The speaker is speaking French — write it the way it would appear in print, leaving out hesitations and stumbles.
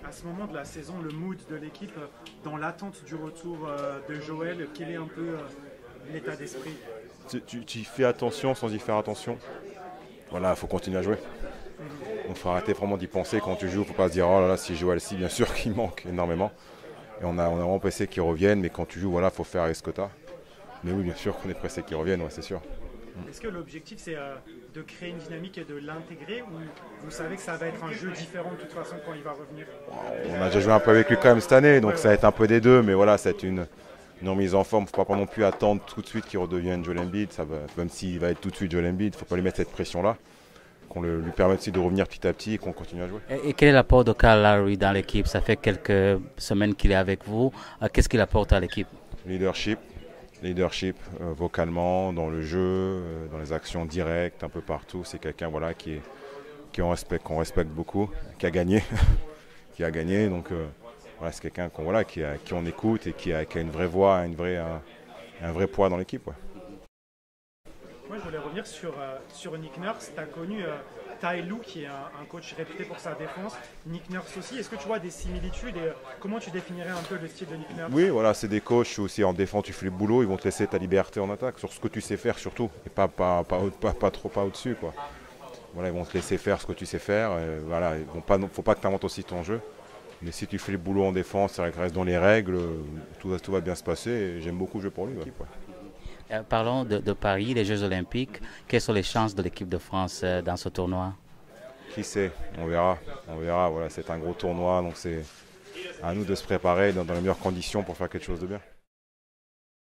À ce moment de la saison, le mood de l'équipe, dans l'attente du retour de Joël, quel est un peu l'état d'esprit? Tu y fais attention sans y faire attention. Voilà, il faut continuer à jouer. Il faut arrêter vraiment d'y penser quand tu joues. Il ne faut pas se dire, oh là là, si Joël, si, bien sûr qu'il manque énormément. Et on a vraiment pressé qu'il revienne, mais quand tu joues, voilà, il faut faire avec ce que tu as. Mais oui, bien sûr qu'on est pressé qu'il revienne, ouais, c'est sûr. Est-ce que l'objectif c'est de créer une dynamique et de l'intégrer, ou vous savez que ça va être un jeu différent de toute façon quand il va revenir? On a déjà joué un peu avec lui quand même cette année, donc Ouais, ça va ouais. être un peu des deux, mais voilà, c'est une remise en forme. Il ne faut pas non plus attendre tout de suite qu'il redevienne Joel Embiid. Même s'il va être tout de suite Joel Embiid, il ne faut pas lui mettre cette pression-là. Qu'on lui permette aussi de revenir petit à petit et qu'on continue à jouer. Et quel est l'apport de Kyle Lowry dans l'équipe? Ça fait quelques semaines qu'il est avec vous. Qu'est-ce qu'il apporte à l'équipe? Leadership, vocalement, dans le jeu, dans les actions directes, un peu partout. C'est quelqu'un voilà, qu'on respecte beaucoup, qui a gagné. qui a gagné. Donc voilà, c'est quelqu'un qui on écoute et qui a une vraie voix, un vrai poids dans l'équipe. Ouais. Moi, je voulais revenir sur Nick Nurse. Tu as connu Ty Lue, qui est un coach réputé pour sa défense. Nick Nurse aussi. Est-ce que tu vois des similitudes et comment tu définirais un peu le style de Nick Nurse? Oui, voilà, c'est des coachs aussi en défense, tu fais le boulot, ils vont te laisser ta liberté en attaque, sur ce que tu sais faire surtout, et pas trop pas au-dessus. Quoi. Voilà, ils vont te laisser faire ce que tu sais faire. Voilà, il ne faut pas que tu inventes aussi ton jeu. Mais si tu fais le boulot en défense, ça reste dans les règles, tout va bien se passer. Et j'aime beaucoup jouer pour lui. Ouais. Parlons de Paris, les Jeux Olympiques. Quelles sont les chances de l'équipe de France dans ce tournoi? Qui sait? On verra. Voilà, c'est un gros tournoi, donc c'est à nous de se préparer dans les meilleures conditions pour faire quelque chose de bien.